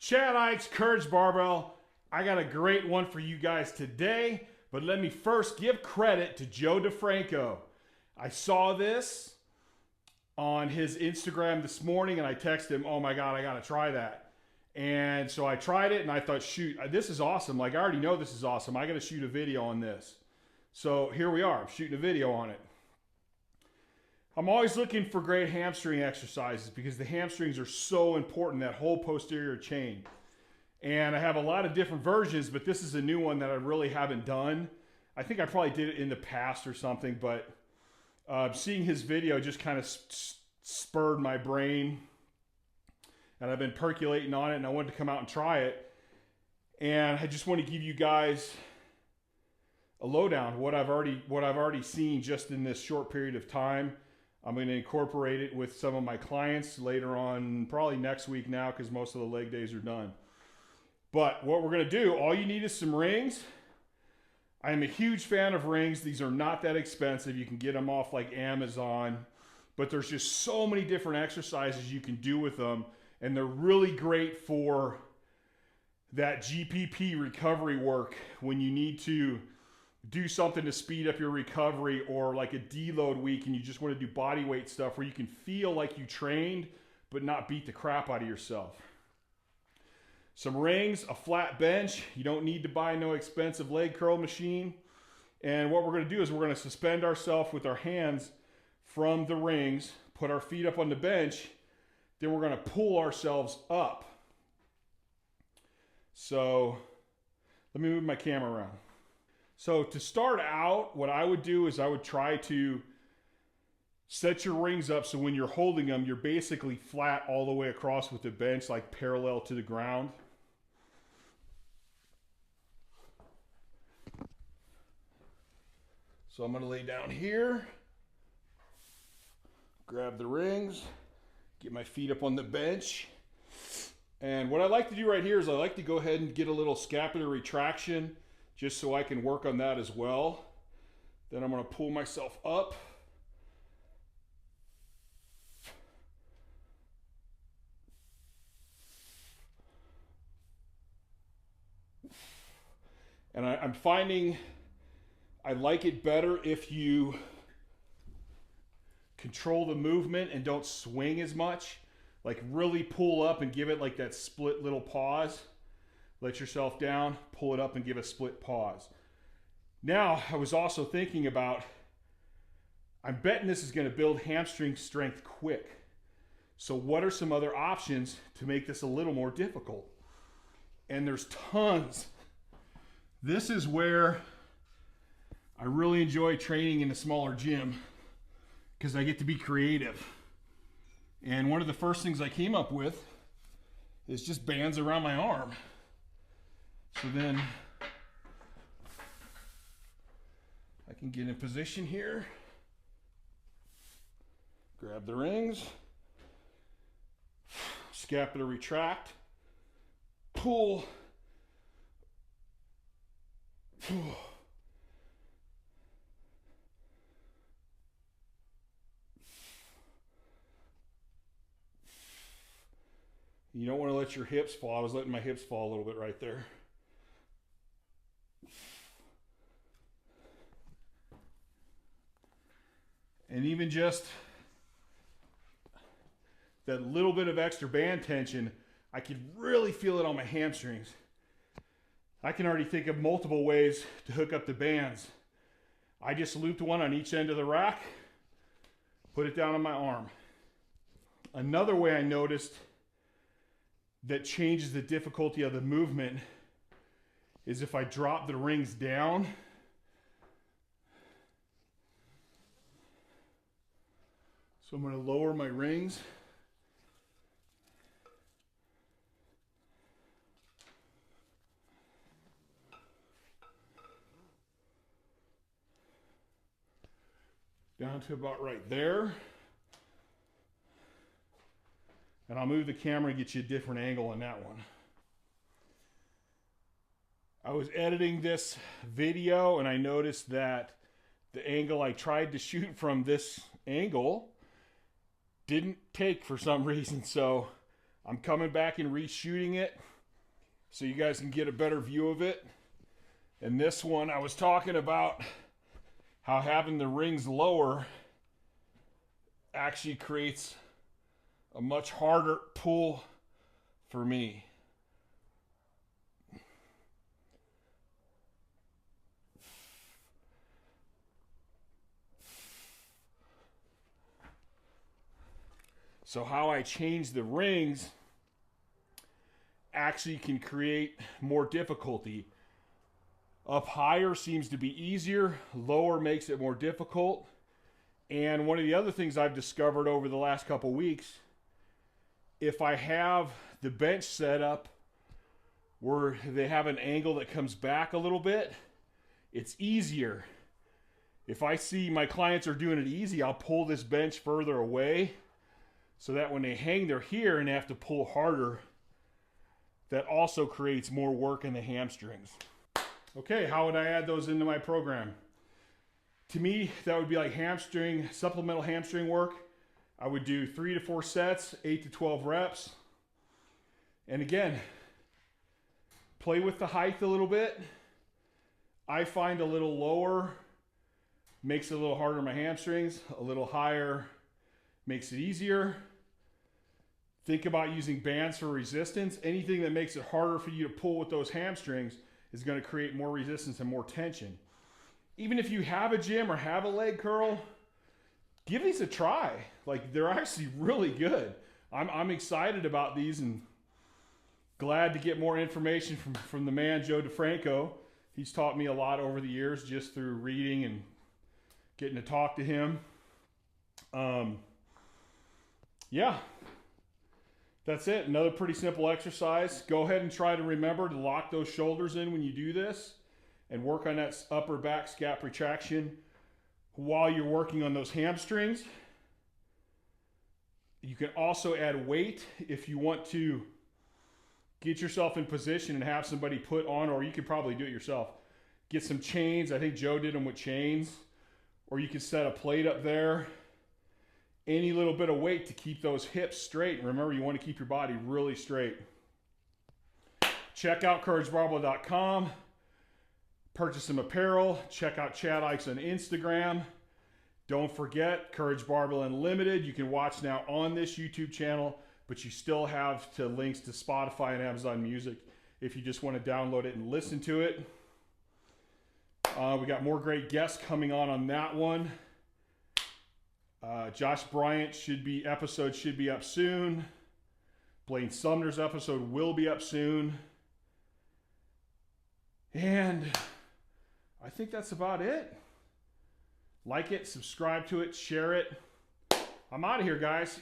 Chad Ike's Courage Barbell. I got a great one for you guys today, but let me first give credit to Joe DeFranco. I saw this on his Instagram this morning and I texted him, oh my God, I gotta try that. And so I tried it and I thought, shoot, this is awesome. Like I already know this is awesome. I gotta shoot a video on this. So here we are, I'm shooting a video on it. I'm always looking for great hamstring exercises because the hamstrings are so important, that whole posterior chain. And I have a lot of different versions, but this is a new one that I really haven't done. I think I probably did it in the past or something, but seeing his video just kind of spurred my brain. And I've been percolating on it and I wanted to come out and try it. And I just want to give you guys a lowdown, what I've already seen just in this short period of time. I'm going to incorporate it with some of my clients later on, probably next week now, because most of the leg days are done. But what we're going to do, all you need is some rings. I am a huge fan of rings. These are not that expensive. You can get them off like Amazon, but there's just so many different exercises you can do with them. And they're really great for that GPP recovery work when you need to do something to speed up your recovery, or like a deload week and you just want to do body weight stuff where you can feel like you trained but not beat the crap out of yourself. Some rings, a flat bench. You don't need to buy no expensive leg curl machine. And what we're going to do is we're going to suspend ourselves with our hands from the rings, put our feet up on the bench, then we're going to pull ourselves up. So let me move my camera around. So to start out, what I would do is I would try to set your rings up so when you're holding them, you're basically flat all the way across with the bench, like parallel to the ground. So I'm going to lay down here, grab the rings, get my feet up on the bench. And what I like to do right here is I like to go ahead and get a little scapular retraction just so I can work on that as well. Then I'm going to pull myself up. And I'm finding I like it better if you control the movement and don't swing as much. Like really pull up and give it like that split little pause. Let yourself down, pull it up and give a split pause. Now, I was also thinking about, I'm betting this is going to build hamstring strength quick. So what are some other options to make this a little more difficult? And there's tons. This is where I really enjoy training in a smaller gym because I get to be creative. And one of the first things I came up with is just bands around my arm. So then I can get in position here, grab the rings, scapular retract, pull, you don't want to let your hips fall. I was letting my hips fall a little bit right there. And even just that little bit of extra band tension, I could really feel it on my hamstrings. I can already think of multiple ways to hook up the bands. I just looped one on each end of the rack, put it down on my arm. Another way I noticed that changes the difficulty of the movement is if I drop the rings down. So I'm going to lower my rings. Down to about right there. And I'll move the camera and get you a different angle on that one. I was editing this video and I noticed that the angle I tried to shoot from this angle didn't take for some reason, so I'm coming back and reshooting it. so you guys can get a better view of it. And this one, I was talking about how having the rings lower actually creates a much harder pull for me. So how I change the rings actually can create more difficulty. Up higher seems to be easier, lower makes it more difficult. And one of the other things I've discovered over the last couple weeks, if I have the bench set up where they have an angle that comes back a little bit, it's easier. If I see my clients are doing it easy, I'll pull this bench further away so that when they hang, they're here and they have to pull harder. That also creates more work in the hamstrings. Okay, how would I add those into my program? To me, that would be like hamstring, supplemental hamstring work. I would do 3 to 4 sets, 8 to 12 reps. And again, play with the height a little bit. I find a little lower makes it a little harder on my hamstrings. A little higher makes it easier. Think about using bands for resistance. Anything that makes it harder for you to pull with those hamstrings is going to create more resistance and more tension. Even if you have a gym or have a leg curl, give these a try. Like, they're actually really good. I'm excited about these and glad to get more information from the man, Joe DeFranco. He's taught me a lot over the years just through reading and getting to talk to him. Yeah, that's it. Another pretty simple exercise. Go ahead and try to remember to lock those shoulders in when you do this and work on that upper back scap retraction while you're working on those hamstrings. You can also add weight if you want to get yourself in position and have somebody put on, or you could probably do it yourself. Get some chains. I think Joe did them with chains. Or you can set a plate up there. Any little bit of weight to keep those hips straight. And remember, you want to keep your body really straight. Check out CourageBarbell.com. Purchase some apparel. Check out Chad Ikes on Instagram. Don't forget, Courage Barbell Unlimited. You can watch now on this YouTube channel, but you still have links to Spotify and Amazon Music if you just want to download it and listen to it. We got more great guests coming on that one. Josh Bryant episode should be up soon. Blaine Sumner's episode will be up soon. And I think that's about it. Like it, subscribe to it, share it. I'm out of here, guys.